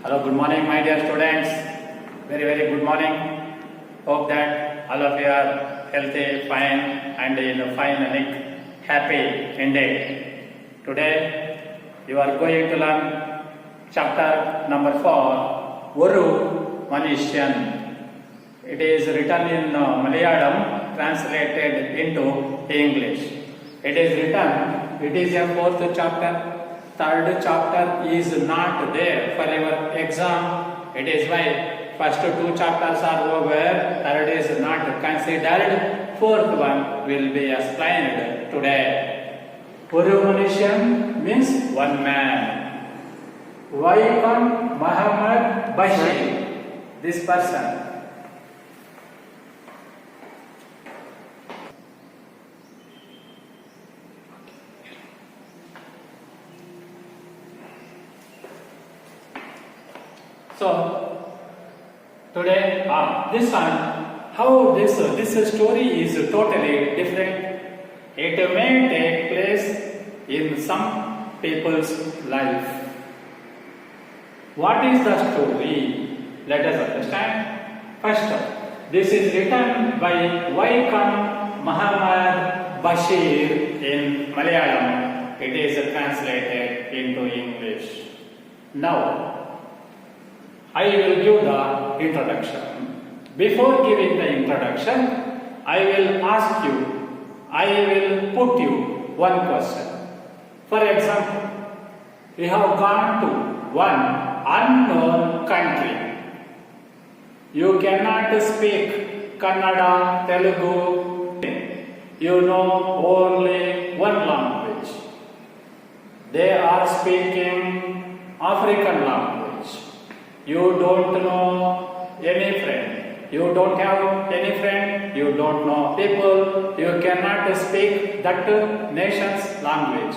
Hello, good morning, my dear students. Very good morning. Hope that all of you are healthy, fine, and in fine and happy indeed. Today, you are going to learn chapter number 4, ORU MANUSHYAN. It is written in Malayalam, translated into English. It is a fourth chapter. Third chapter is not there for your exam. It is why first two chapters are over, third is not considered, fourth one will be explained today. ORU MANUSHYAN means one man. Vaikam Muhammad Bashir, this person. So today, this one, how this story is totally different. It may take place in some people's life. What is the story? Let us understand. First, this is written by Vaikam Muhammad Bashir in Malayalam. It is translated into English. Now, I will give the introduction. Before giving the introduction, I will ask you, I will put you one question. For example, you have gone to one unknown country. You cannot speak Kannada, Telugu. You know only one language. They are speaking African language. You don't know any friend. You don't have any friend. You don't know people. You cannot speak that nation's language.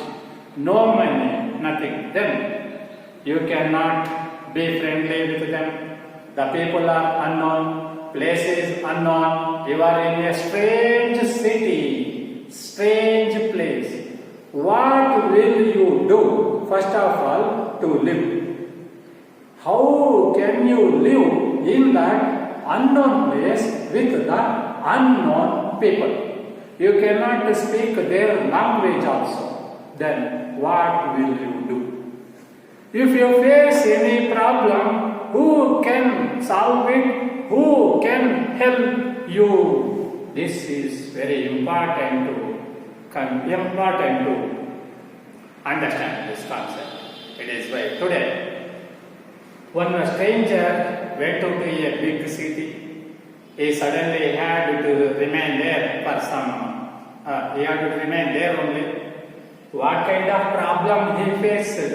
No money, nothing. Then you cannot be friendly with them. The people are unknown. Place is unknown. You are in a strange city, strange place. What will you do? First of all, to live. How can you live in that unknown place with the unknown people? You cannot speak their language also. Then what will you do? If you face any problem, who can solve it? Who can help you? This is very important to understand this concept. It is why today, when a stranger went to a big city, he suddenly had to remain there for some, he had to remain there only. What kind of problem he faced?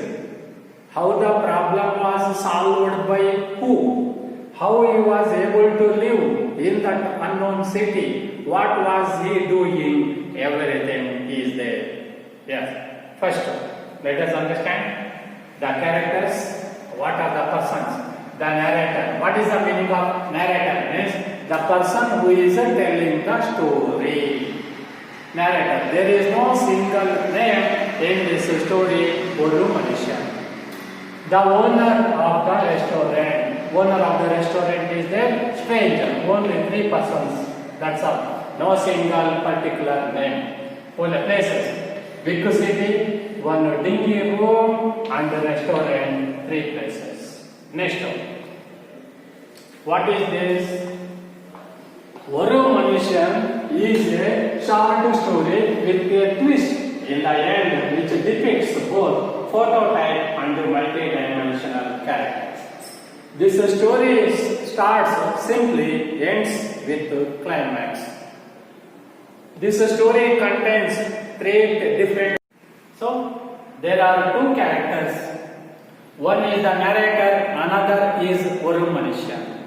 How the problem was solved by who? How he was able to live in that unknown city? What was he doing? Everything is there. Yes. First, let us understand the characters. What are the persons? The narrator. What is the meaning of narrator? Means the person who is telling the story. Narrator. There is no single name in this story. ORU MANUSHYAN. The owner of the restaurant is there. Stranger. Only 3 persons. That's all. No single particular name. Only places. Big city, one dingy room, and the restaurant, 3 places. Next one. What is this? ORU MANUSHYAN is a short story with a twist in the end which depicts both phototype and multi-dimensional characters. This story starts simply, ends with climax. This story contains 3 different. So, there are 2 characters. One is the narrator, another is ORU MANUSHYAN.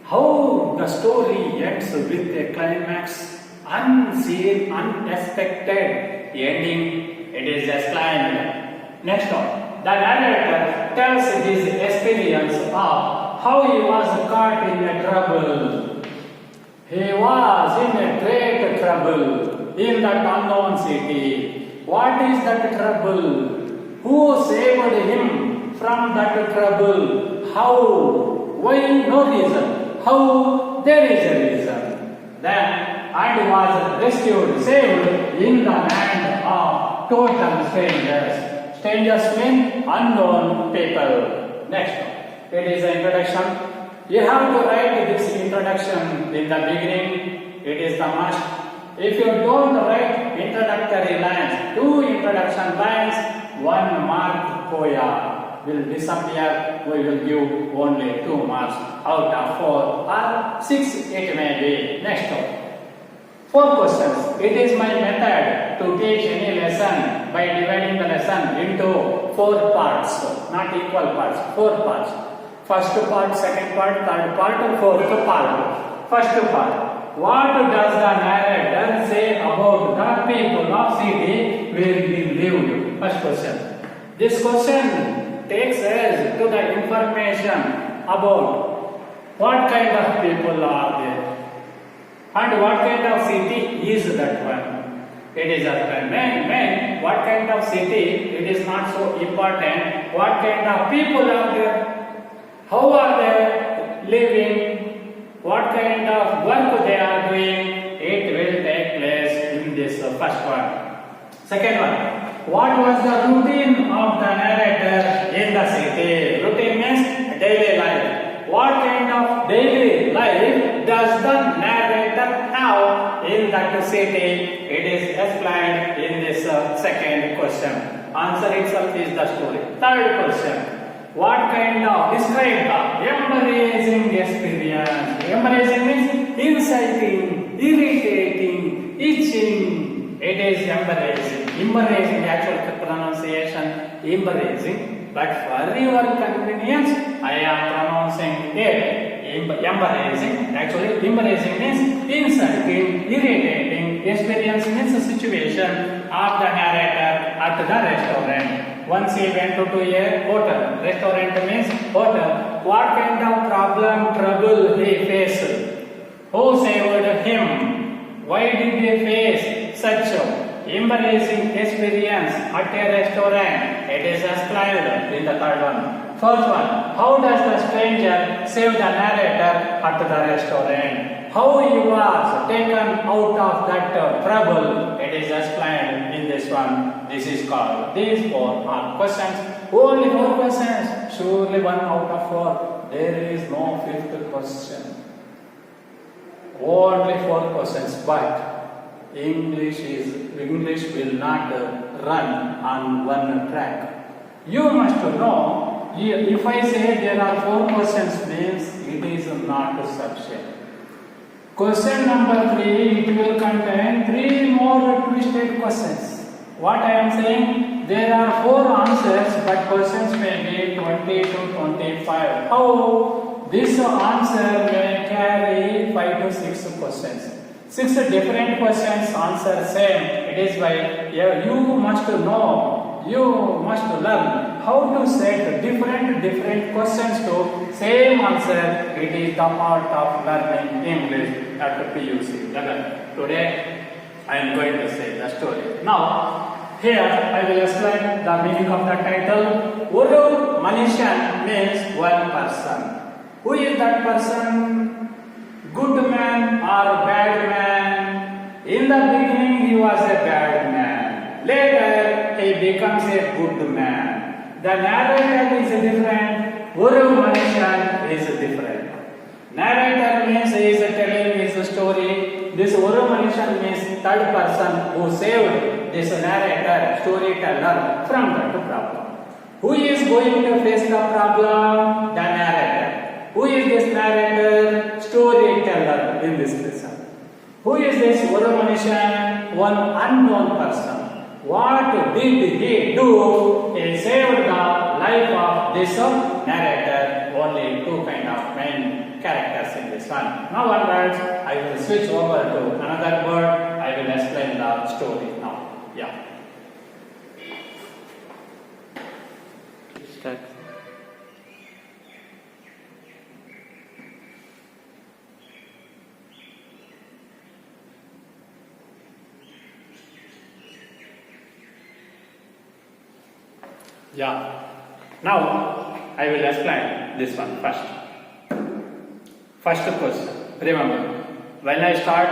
How the story ends with a climax, unseen, unexpected ending, it is explained. Next one, the narrator tells his experience of how he was caught in a trouble. He was in a trouble in that unknown city. What is that trouble? Who saved him from that trouble? How? Why? No reason. How? There is a reason. Then, and was rescued, saved in the land of total strangers. Strangers mean unknown people. Next, it is an introduction. You have to write this introduction in the beginning. It is the must. If you don't write introductory lines, 2 introduction lines, 1 mark poem will disappear. We will give only 2 marks out of 4 or 6 it may be. Next one. 4 questions. It is my method to teach any lesson by dividing the lesson into 4 parts, not equal parts, 4 parts. First part, second part, third part, and fourth part. First part. What does the narrator say about the people of city where he lived? First question. This question takes us to the information about what kind of people are there and what kind of city is that one. It is a main what kind of city, it is not so important. What kind of people are there? How are they living? What kind of work they are doing? It will take place in this first one. Second one. What was the routine of the narrator in the city? Routine means daily life. What kind of daily life does the narrator have in that city? It is explained in this second question. Answer itself is the story. Third question. What kind of describe the embarrassing experience? Embarrassing means inciting, irritating, itching. It is embarrassing. Embarrassing, actual pronunciation embarrassing. But for your convenience, I am pronouncing it embarrassing. Actually, embarrassing means inciting, irritating. Experience means a situation of the narrator at the restaurant. Once he went to a hotel. Restaurant means hotel. What kind of trouble he faced? Who saved him? Why did he face such embarrassing experience at a restaurant? It is explained in the third one. Fourth one. How does the stranger save the narrator at the restaurant? How he was taken out of that trouble? It is explained in this one. This is called. These 4 are questions. Only 4 questions. Surely 1 out of 4. There is no 5th question. Only 4 questions. But English will not run on one track. You must know. If I say there are 4 questions, means it is not sufficient. Question number 3, it will contain 3 more twisted questions. What I am saying, there are 4 answers, but questions may be 20 to 25. How? This answer may carry 5 to 6 questions. 6 different questions, answer same. It is why you must know, you must learn how to set different questions to same answer. It is the part of learning English at the PUC. Today I am going to say the story. Now, here I will explain the meaning of the title. ORU MANUSHYAN means one person. Who is that person? Good man or bad man? In the beginning he was a bad man. Later he becomes a good man. The narrator is different. ORU MANUSHYAN is different. Narrator means he is telling his story. This ORU MANUSHYAN means third person who saved this narrator, storyteller from that problem. Who is going to face the problem? The narrator. Who is this narrator? Storyteller in this lesson. Who is this ORU MANUSHYAN? One unknown person. What did he do? He saved the life of this narrator. Only 2 kind of main characters in this one. Now onwards, I will switch over to another word. I will explain the story now. Yeah. Start. Yeah. Now I will explain this one first. First question. Remember, when I start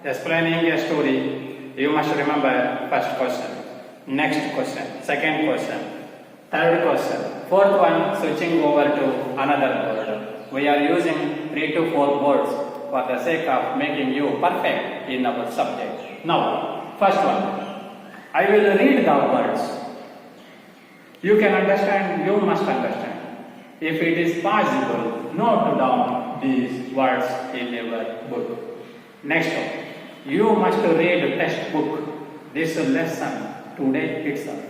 explaining a story, you must remember first question, next question, second question, third question, fourth one switching over to another word. We are using 3 to 4 words for the sake of making you perfect in our subject. Now, first one, I will read the words. You can understand, you must understand. If it is possible, note down these words in your book. Next one, you must read textbook this lesson today itself.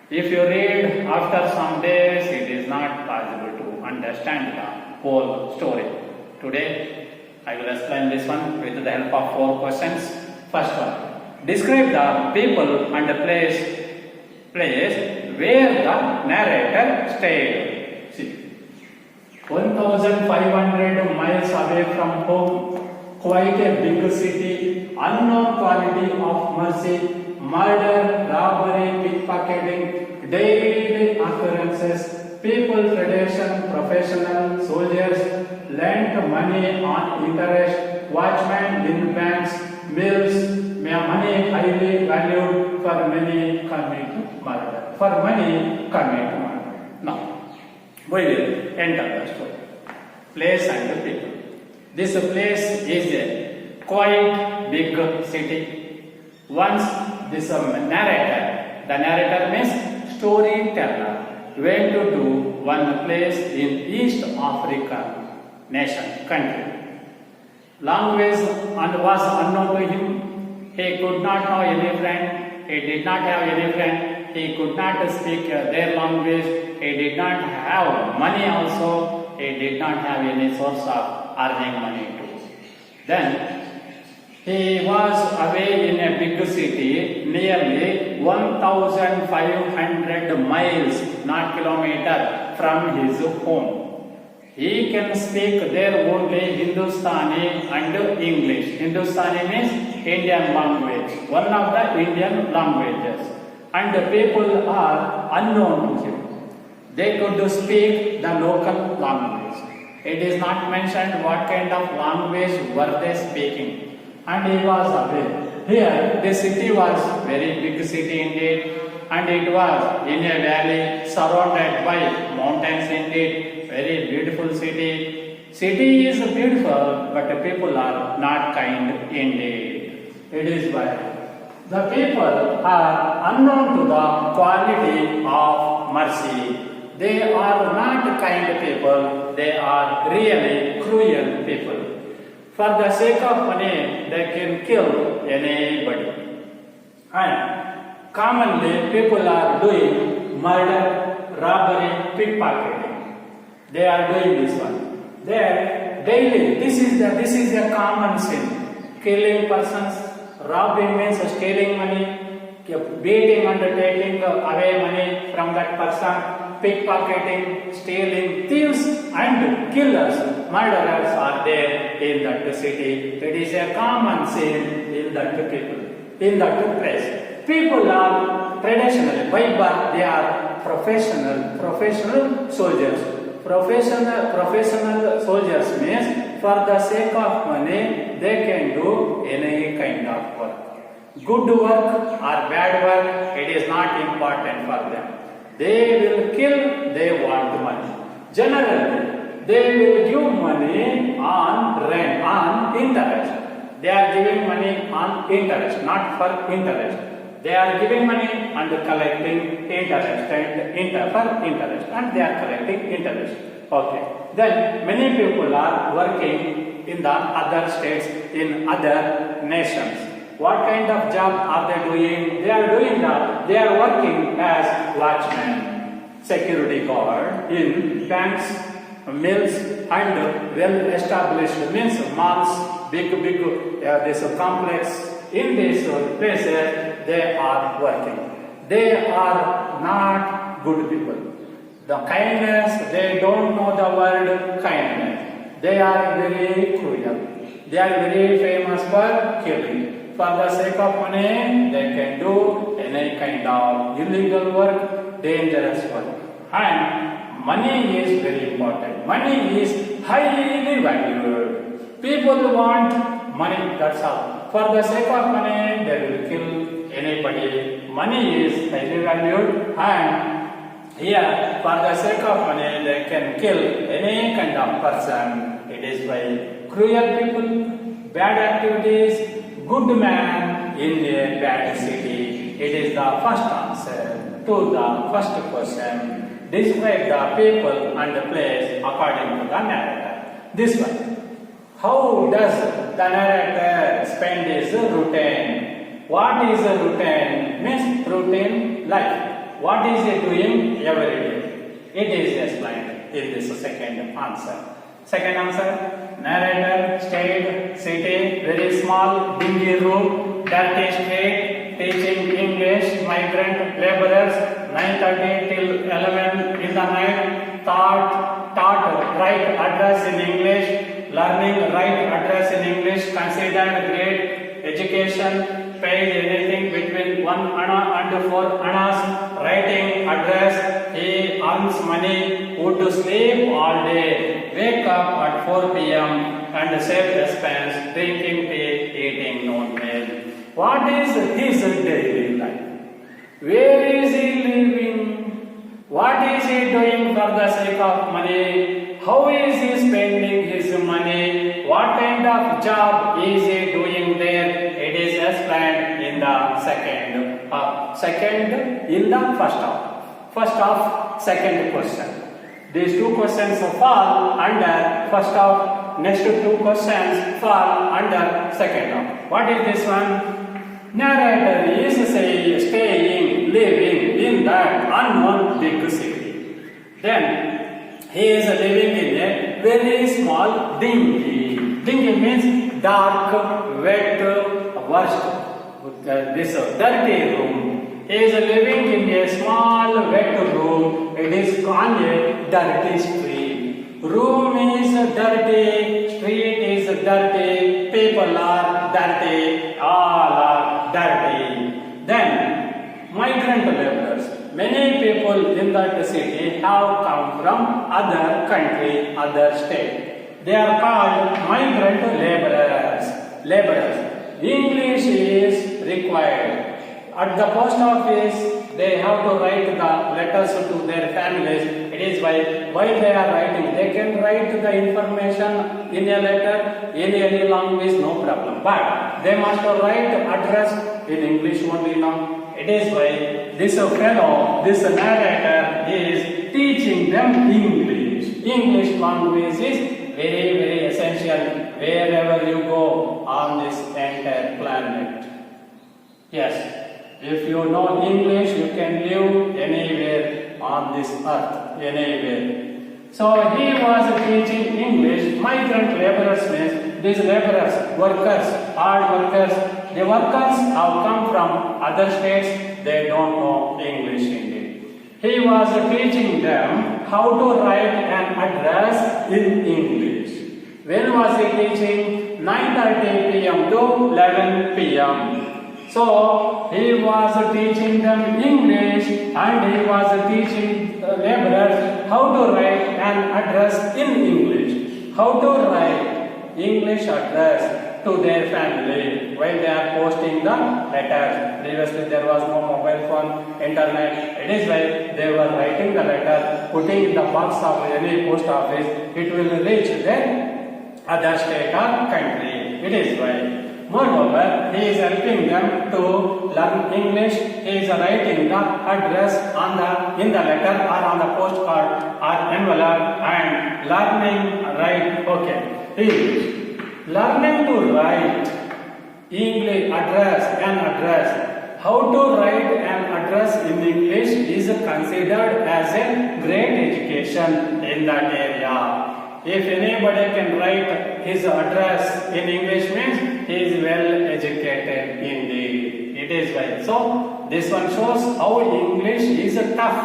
If you read after some days, it is not possible to understand the whole story. Today, I will explain this one with the help of 4 questions. First one, describe the people and the place where the narrator stayed. See, 1,500 miles away from home, quite a big city, unknown quality of mercy, murder, robbery, pickpocketing, daily occurrences, people, tradition, professional, soldiers, lent money on interest, watchmen in banks, mills, money highly valued for many commit murder. For money commit murder. Now, we will enter the story. Place and people. This place is a quite big city. Once this narrator, the narrator means storyteller, went to one place in East African nation, country. Language was unknown to him. He could not know any friend. He did not have any friend. He could not speak their language. He did not have money also. He did not have any source of earning money too. Then he was away in a big city, nearly 1,500 miles, not kilometer, from his home. He can speak there only Hindustani and English. Hindustani means Indian language, one of the Indian languages. And the people are unknown to him. They could speak the local language. It is not mentioned what kind of language were they speaking. And he was away. Here, the city was very big city indeed. And it was in a valley surrounded by mountains indeed. Very beautiful city. City is beautiful, but the people are not kind indeed. It is why the people are unknown to the quality of mercy. They are not kind people. They are really cruel people. For the sake of money, they can kill anybody. And commonly, people are doing murder, robbery, pickpocketing. They are doing this one. They are daily. This is a common sin. Killing persons, robbing means stealing money, beating and taking away money from that person, pickpocketing, stealing, thieves and killers, murderers are there in that city. It is a common sin in that people, in that place. People are traditionally, by birth, they are professional soldiers. Professional soldiers means for the sake of money, they can do any kind of work. Good work or bad work, it is not important for them. They will kill, they want money. Generally, they will give money on rent, on interest. They are giving money on interest, not for interest. They are giving money and collecting interest and for interest, and they are collecting interest. Okay. Then many people are working in the other states, in other nations. What kind of job are they doing? They are working as watchmen, security guard in banks, mills, and well-established means malls, big this complex. In these places, they are working. They are not good people. The kindness, they don't know the word kindness. They are very cruel. They are very famous for killing. For the sake of money, they can do any kind of illegal work, dangerous work. And money is very important. Money is highly valued. People want money, that's all. For the sake of money, they will kill anybody. Money is highly valued, and here, for the sake of money, they can kill any kind of person. It is by cruel people, bad activities, good man in a bad city. It is the first answer to the first question. Describe the people and the place according to the narrator. This one. How does the narrator spend his routine? What is a routine? Means routine life. What is he doing every day? It is explained in this second answer. Second answer, narrator stayed city, very small, dingy room, dirty street, teaching English, migrant laborers, 9:30 till 11 in the night, taught right address in English, learning right address in English, considered great education, paid anything between 1 anna and 4 annas, writing address, he earns money, go to sleep all day, wake up at 4 p.m. and save expense, drinking tea, eating non-meal. What is his daily life? Where is he living? What is he doing for the sake of money? How is he spending his money? What kind of job is he doing there? It is explained in the second in the first half. First half, second question. These two questions fall under first half. Next two questions fall under second half. What is this one? Narrator is staying, living in that unknown big city. Then he is living in a very small dingy. Dingy means dark, wet, worst. This dirty room. He is living in a small wet room. It is on a dirty street. Room is dirty, street is dirty, people are dirty, all are dirty. Then migrant laborers. Many people in that city have come from other country, other state. They are called migrant laborers. English is required. At the post office, they have to write the letters to their families. It is while they are writing, they can write the information in a letter in any language, no problem. But they must write address in English only now. It is why this fellow, this narrator is teaching them English. English language is very, very essential wherever you go on this entire planet. Yes. If you know English, you can live anywhere on this earth, anywhere. So he was teaching English. Migrant laborers means these laborers, workers, hard workers. The workers have come from other states. They don't know English indeed. He was teaching them how to write an address in English. When was he teaching? 9:30 p.m. to 11 p.m. So he was teaching them English and he was teaching laborers how to write an address in English. How to write English address to their family while they are posting the letters. Previously there was no mobile phone, internet. It is why they were writing the letter, putting in the box of any post office. It will reach their other state or country. It is why. Moreover, he is helping them to learn English. He is writing the address in the letter or on the postcard or envelope and learning write. Okay, English. Learning to write English address. How to write an address in English is considered as a great education in that area. If anybody can write his address in English means he is well educated indeed. It is right. So this one shows how English is tough,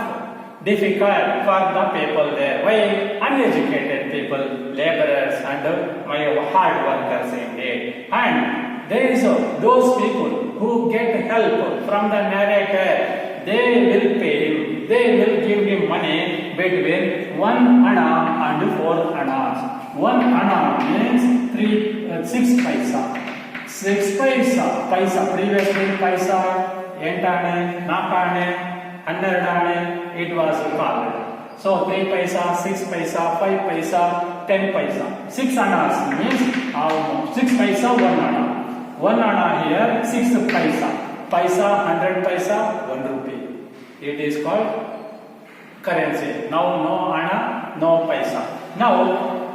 difficult for the people there. Why? Uneducated people, laborers and my hard workers indeed. And there is those people who get help from the narrator. They will pay him. they will give him money between 1 anna and 4 annas. 1 anna means 6 paisa. 6 paisa, previously paisa, 8 ane, 4 ane, 12 ane, it was called. So 3 paisa, 6 paisa, 5 paisa, 10 paisa. 6 annas means 6 paisa, 1 anna. 1 anna here, 6 paisa. Paisa, 100 paisa, 1 rupee. It is called currency. Now no anna, no paisa. Now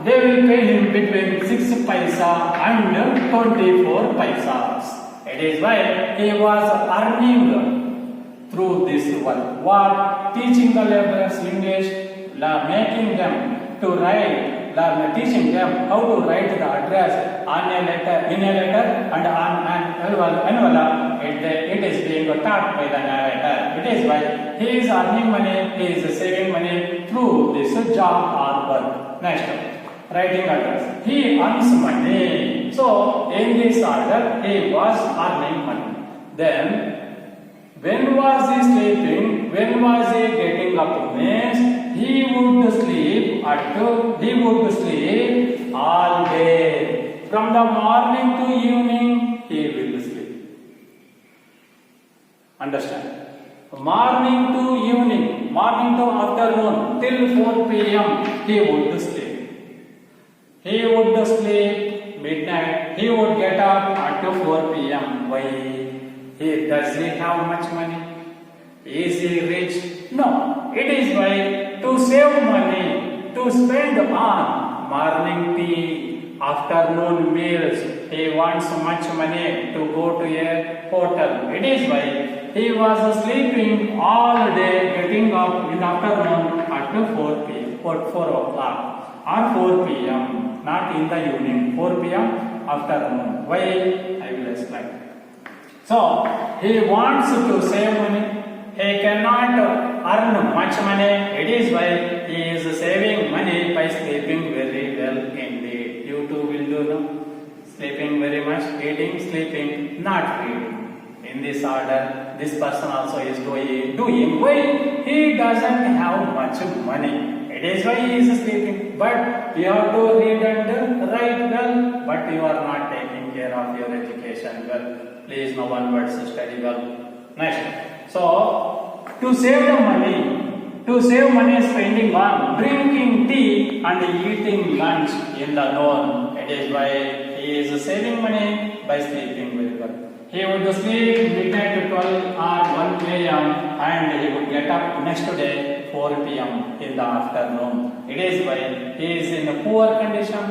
they will pay him between 6 paisa and 24 paisas. It is why he was earning through this work. What? Teaching the laborers English, making them to write, teaching them how to write the address on a letter, in a letter, and on an envelope. It is being taught by the narrator. It is why he is earning money, he is saving money through this job or work. Next, writing address. He earns money. So, in this order, he was earning money. Then, when was he sleeping? When was he getting up? Means he would sleep all day. From the morning to evening, he will sleep. Understand? Morning to evening, morning to afternoon, till 4 p.m. he would sleep. He would sleep midnight. He would get up at 4 p.m. Why? Does he have much money? Is he rich? No. It is why to save money, to spend on morning tea, afternoon meals, he wants much money to go to a hotel. It is why he was sleeping all day, getting up in the afternoon at 4 o'clock or 4 p.m. Not in the evening, 4 p.m. afternoon. Why? I will explain. So, he wants to save money. He cannot earn much money. It is why he is saving money by sleeping very well indeed. You too will do no? Sleeping very much, eating, sleeping, not reading. In this order, this person also is doing. Why? He doesn't have much money. It is why he is sleeping. But you have to read and write well, but you are not taking care of your education well. Please, no one words study well. Next. So, to save money spending on drinking tea and eating lunch in the noon. It is why he is saving money by sleeping very well. He would sleep midnight to 12 or 1 a.m. and he would get up next day 4 p.m. in the afternoon. It is why he is in a poor condition.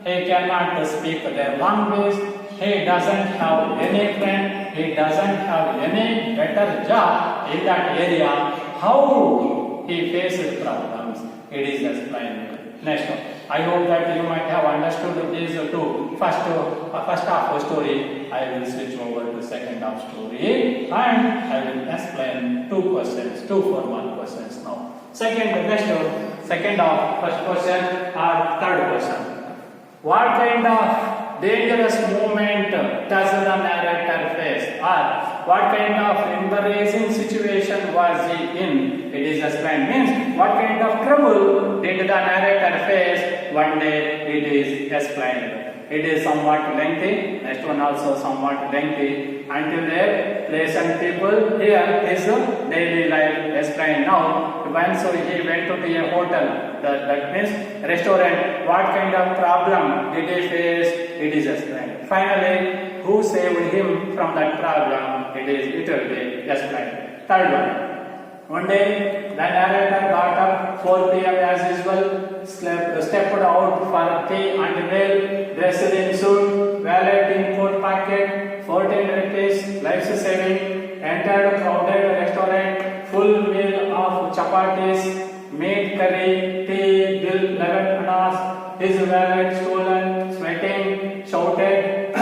He cannot speak their language. He doesn't have any friend. He doesn't have any better job in that area. How he faces problems? It is explained. Next one. I hope that you might have understood these two. First half of story. I will switch over to second half story and I will explain two formal questions now. Second half, first question or third question. What kind of dangerous moment does the narrator face, or what kind of embarrassing situation was he in? It is explained. Means what kind of trouble did the narrator face? One day it is explained. It is somewhat lengthy. Next one also somewhat lengthy. Until there, pleasant people. Here is daily life explained. Now, once he went to a hotel, that means restaurant. What kind of problem did he face? It is explained. Finally, who saved him from that problem? It is literally explained. Third one. One day, the narrator got up 4 p.m. as usual, stepped out for tea and meal, dressed in suit, wallet in coat pocket, 14 rupees, life saving, entered crowded restaurant, full meal of chapatis, meat curry, tea, bill 11 annas, his wallet stolen, sweating, shouted,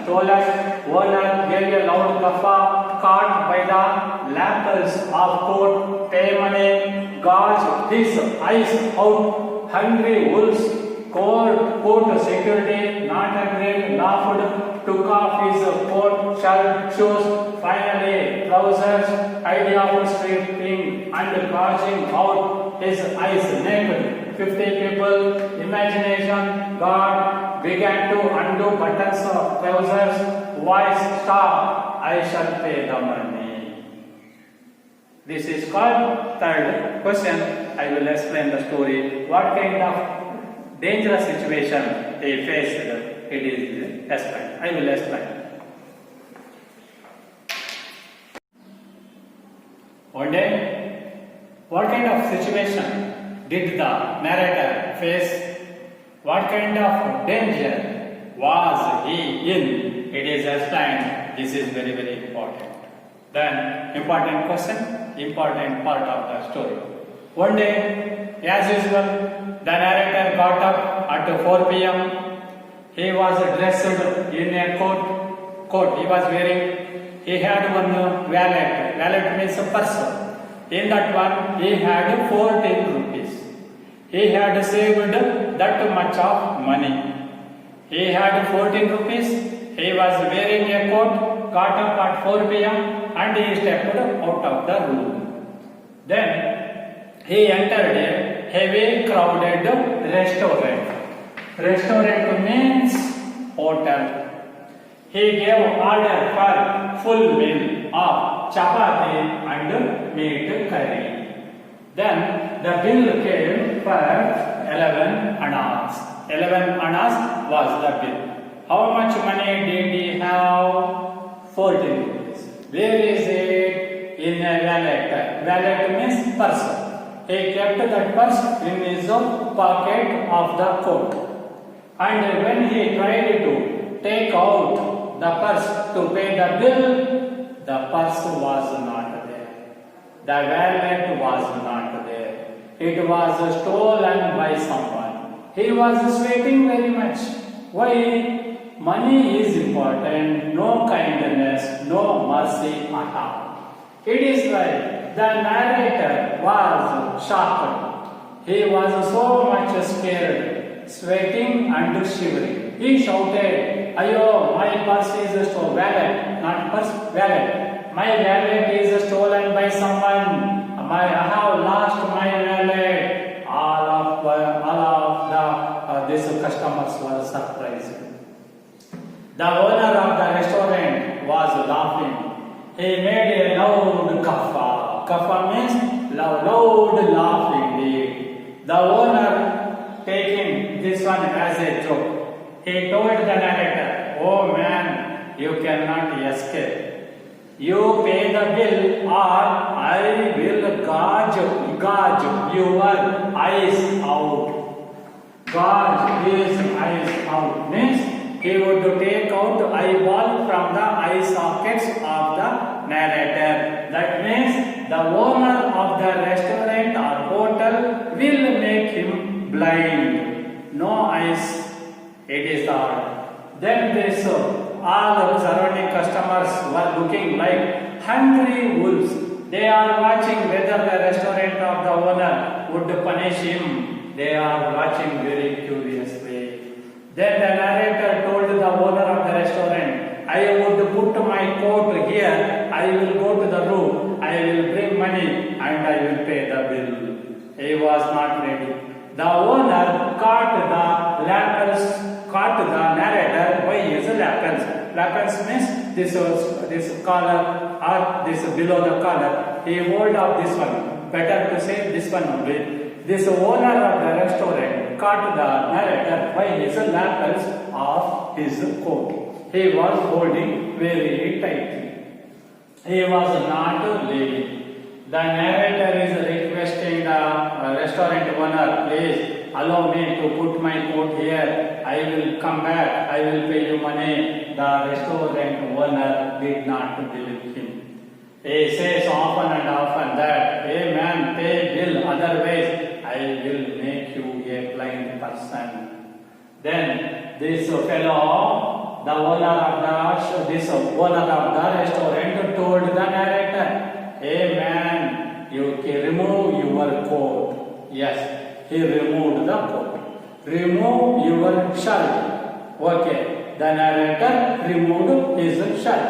stolen, owner gave a loud guffaw, caught by the lapels of coat, pay money, gouged his eyes out, hungry wolves, court security, not agreed, laughed, took off his coat, shirt, shoes, finally trousers, idea of stripping and gorging out his eyes naked. 50 people, imagination, God began to undo buttons of trousers, voice, stop, I shall pay the money. This is called third question. I will explain the story. What kind of dangerous situation he faced? It is explained. I will explain. One day, what kind of situation did the narrator face? What kind of danger was he in? It is explained. This is very, very important. Then, important question, important part of the story. One day, as usual, the narrator got up at 4 p.m. He was dressed in a coat he was wearing. He had one wallet. Wallet means a purse. In that one, he had 14 rupees. He had saved that much of money. He had 14 rupees. He was wearing a coat, got up at 4 p.m. and he stepped out of the room. Then he entered a heavy crowded restaurant. Restaurant means hotel. He gave order for full meal of chapati and meat curry. Then the bill came for 11 annas. 11 annas was the bill. How much money did he have? 14 rupees. Where is it? In a wallet. Wallet means purse. He kept that purse in his pocket of the coat. And when he tried to take out the purse to pay the bill, the purse was not there. The wallet was not there. It was stolen by someone. He was sweating very much. Why? Money is important, no kindness, no mercy at all. It is like the narrator was shocked. He was so much scared, sweating and shivering. He shouted, "Ayo, my purse is stolen." Wallet, not purse, wallet. My wallet is stolen by someone. I have lost my wallet. All of these customers were surprised. The owner of the restaurant was laughing. He made a loud guffaw. Guffaw means loud laughing. The owner, taking this one as a joke, he told the narrator, "Oh man, you cannot escape. You pay the bill or I will gouge your eyes out." Gouge his eyes out means he would take out eyeball from the eye sockets of the narrator. That means the owner of the restaurant or hotel will make him blind. No eyes. It is the order. Then this all the surrounding customers were looking like hungry wolves. They are watching whether the restaurant of the owner would punish him. They are watching very curiously. Then the narrator told the owner of the restaurant, "I would put my coat here, I will go to the room, I will bring money and I will pay the bill." He was not ready. The owner caught the narrator by his lapels. Lapels means this collar or this below the collar. He hold up this one. Better to say this one only. This owner of the restaurant caught the narrator by his lapels of his coat. He was holding very tightly. He was not leaving. The narrator is requesting the restaurant owner, "Please allow me to put my coat here. I will come back. I will pay you money." The restaurant owner did not believe him. He says often and often that, "Hey man, pay bill, otherwise I will make you a blind person." Then this fellow, the owner of the restaurant told the narrator, "Hey man, you can remove your coat." Yes, he removed the coat. "Remove your shirt." Okay, the narrator removed his shirt.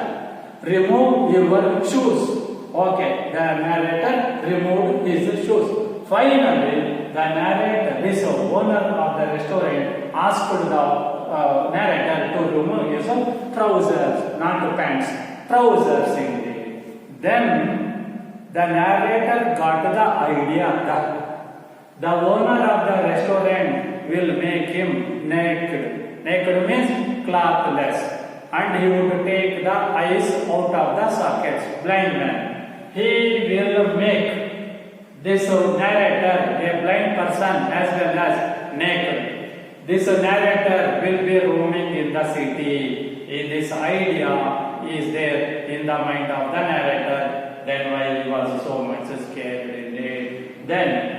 remove your shoes. Okay, the narrator removed his shoes. Finally, the narrator, this owner of the restaurant, asked the narrator to remove his trousers, not pants, trousers indeed. Then the narrator got the idea that the owner of the restaurant will make him naked. Naked means clothless. And he would take the eyes out of the sockets. Blind man. He will make this narrator, a blind person, as well as naked. This narrator will be roaming in the city. This idea is there in the mind of the narrator. Then why he was so much scared indeed. Then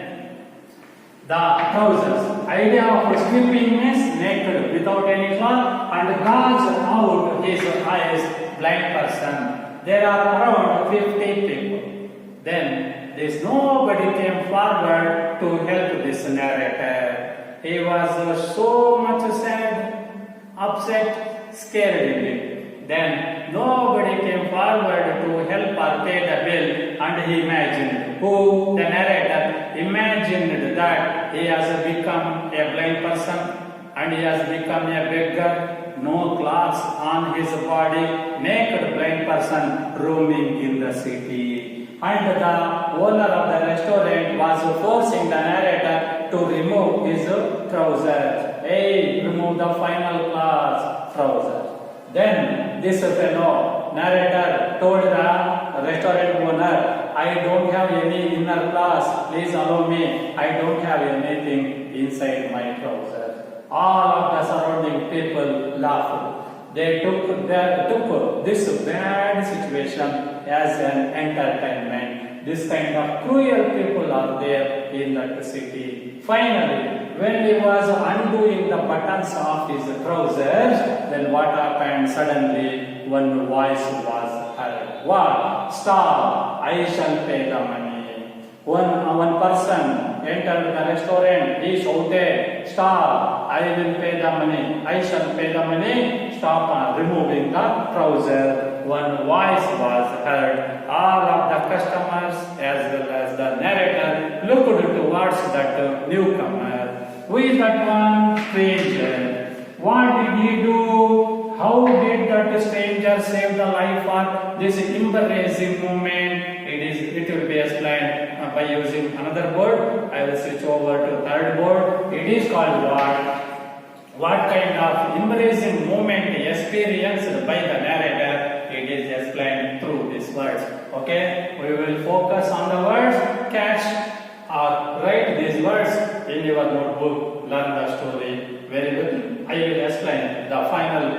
the trousers. Idea of sleeping means naked without any cloth and gouge out his eyes, blind person. There are around 50 people. Then this nobody came forward to help this narrator. He was so much sad, upset, scared indeed. Then nobody came forward to help or pay the bill, and he imagined, who? The narrator imagined that he has become a blind person and he has become a beggar. No clothes on his body, naked blind person roaming in the city. And the owner of the restaurant was forcing the narrator to remove his trousers. Hey, remove the final class trousers. Then this fellow narrator told the restaurant owner, I don't have any inner class, please allow me, I don't have anything inside my trousers. All of the surrounding people laughed. They took this bad situation as an entertainment. This kind of cruel people are there in that city. Finally, when he was undoing the buttons of his trousers, then what happened? Suddenly, one voice was heard. What? Stop! I shall pay the money. One person entered the restaurant. He shouted, stop! I will pay the money. I shall pay the money. Stop removing the trouser. One voice was heard. All of the customers as well as the narrator looked towards that newcomer. Who is that one? Stranger. What did he do? How did that stranger save the life of this embarrassing moment? It will be explained by using another word. I will switch over to third word. It is called what? What kind of embarrassing moment experienced by the narrator? It is explained through these words. Okay, we will focus on the words. Catch or write these words in your notebook. Learn the story very good. I will explain the final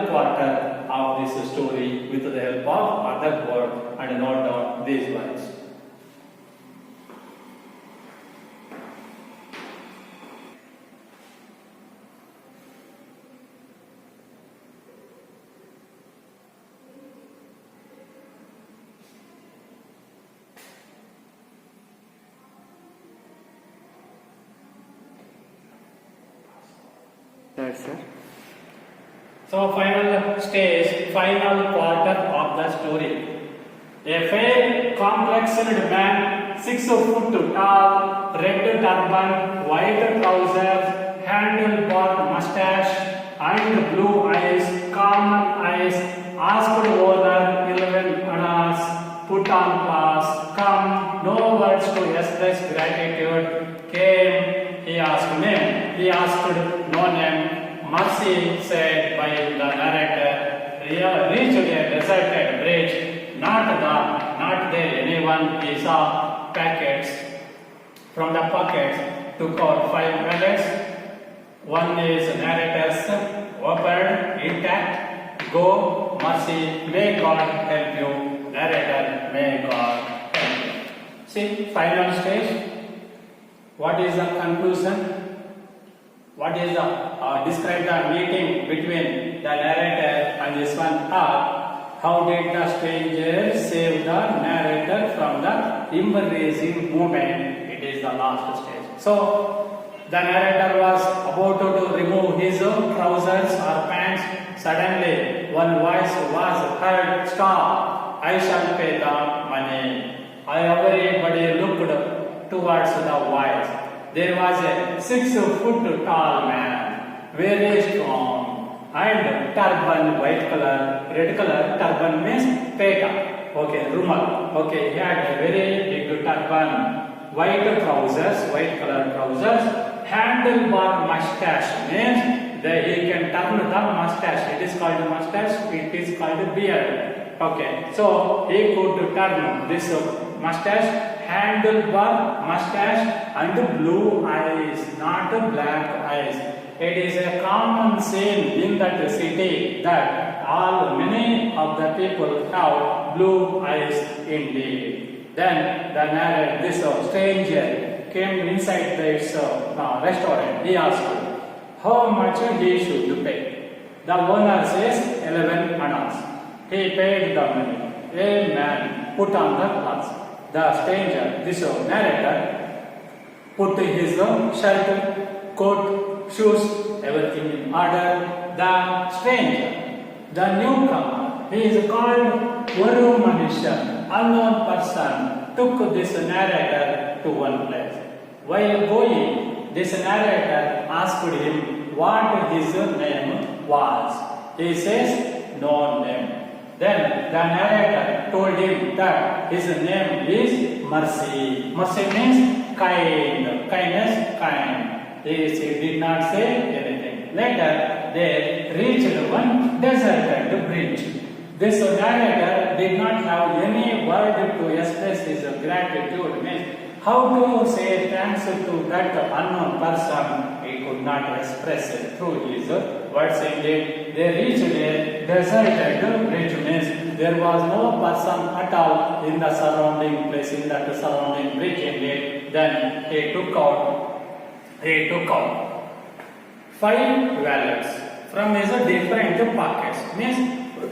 quarter of this story with the help of other words and note down these words. Right, sir. So final stage, final quarter of the story. A fair, complexed man, 6 foot tall, red turban, white trousers, handlebar mustache, and blue eyes, common eyes, asked owner 11 annas, put on class, come, no words to express gratitude, came, he asked name, he asked no name, mercy said by the narrator, reached a deserted bridge, not there anyone, he saw packets, from the pockets, took out 5 wallets, one is narrator's, opened, intact, go, mercy, may God help you, narrator, may God help you. See, final stage. What is the conclusion? What is the describe the meeting between the narrator and this one talk? How did the stranger save the narrator from the embarrassing moment? It is the last stage. So the narrator was about to remove his trousers or pants, suddenly one voice was heard, "Stop! I shall pay the money." Everybody looked towards the voice. There was a 6-foot tall man, very strong, and turban, white color, red color. Turban means peta. Okay, rumal. Okay, he had a very big turban, white trousers, white color trousers, handlebar mustache means that he can turn the mustache. It is called mustache. It is called beard. Okay, so he could turn this mustache, handlebar mustache, and blue eyes, not black eyes. It is a common scene in that city that many of the people have blue eyes indeed. Then the narrator, this stranger, came inside this restaurant. He asked how much he should pay. The owner says 11 annas. He paid the money. A man put on the clothes. The stranger, this narrator, put his shirt, coat, shoes, everything in order. The stranger, the newcomer, he is called ORU MANUSHYAN, unknown person, took this narrator to one place. While going, this narrator asked him what his name was. He says, no name. Then the narrator told him that his name is Mercy. Mercy means kind, kindness, kind. He did not say anything. Later, they reached one deserted bridge. This narrator did not have any word to express his gratitude. Means how to say thanks to that unknown person, he could not express it through his words. Indeed, they reached a deserted bridge. Means there was no person at all in the surrounding place, in that surrounding bridge. Indeed, then he took out 5 wallets from his different pockets. Means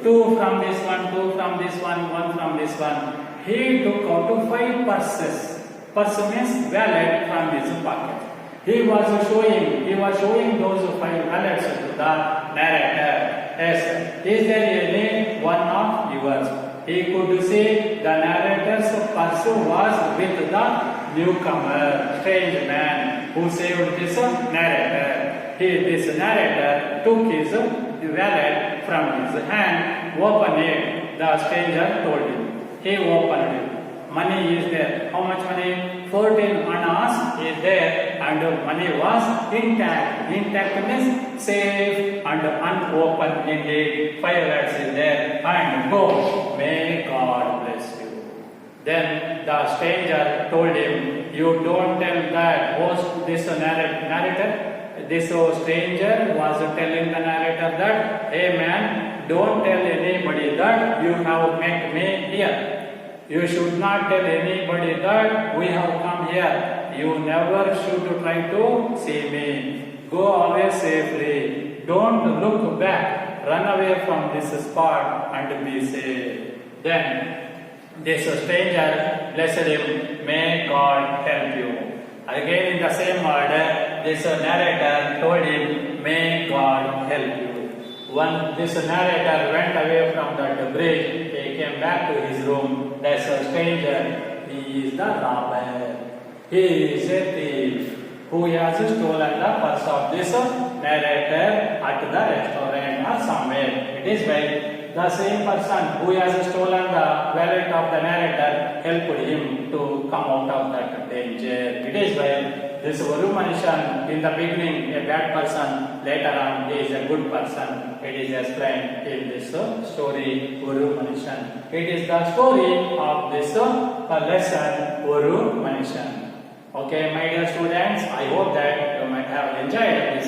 2 from this one, 2 from this one, 1 from this one. He took out 5 purses. Purse means wallet from his pocket. He was showing those 5 wallets to the narrator. Yes, is there any one of yours? He could see the narrator's purse was with the newcomer, strange man who saved this narrator. This narrator took his wallet from his hand, opened it. The stranger told him. He opened it. Money is there. How much money? 14 annas is there, and money was intact. Intact means safe and unopened. Indeed, 5 words is there. And go. May God bless you. Then the stranger told him, you don't tell that. Host, this narrator. This stranger was telling the narrator that, hey man, don't tell anybody that you have met me here. You should not tell anybody that we have come here. You never should try to see me. Go away safely. Don't look back. Run away from this spot and be safe. Then this stranger blessed him. May God help you. Again in the same order, this narrator told him, may God help you. When this narrator went away from that bridge, he came back to his room. There's a stranger. He is the robber. He is a thief who has stolen the purse of this narrator at the restaurant or somewhere. It is right. The same person who has stolen the wallet of the narrator helped him to come out of that danger. It is right. This ORU MANUSHYAN, in the beginning a bad person, later on he is a good person. It is explained in this story, ORU MANUSHYAN. It is the story of this lesson, ORU MANUSHYAN. Okay, my dear students, I hope that you might have enjoyed this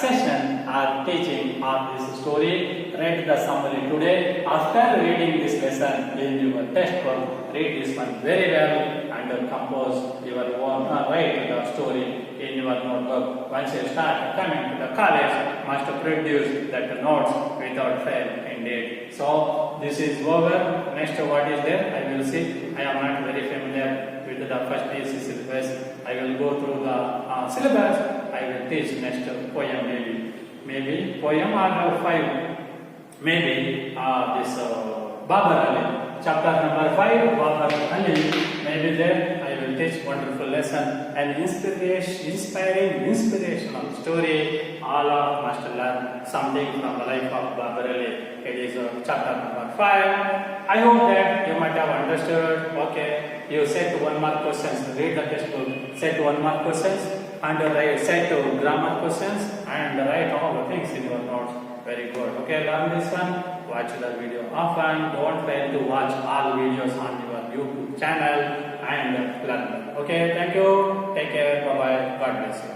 session or teaching of this story. Read the summary today. After reading this lesson in your textbook, read this one very well and compose your own, write the story in your notebook. Once you start coming to the college, must produce that notes without fail indeed. So this is over. Next, what is there? I will see. I am not very familiar with the first PUC syllabus. I will go through the syllabus. I will teach next poem maybe poem or 5. maybe this Babar Ali, chapter number 5, Babar Ali, maybe there I will teach wonderful lesson and inspirational story. All of must learn something from the life of Babar Ali. It is chapter number 5. I hope that you might have understood. Okay, you set 1 mark questions, read the textbook, set 1 mark questions, and set grammar questions, and write all the things in your notes. Very good. Okay, learn this one. Watch the video often. Don't fail to watch all videos on your YouTube channel and learn. Okay, thank you. Take care. Bye bye. God bless you.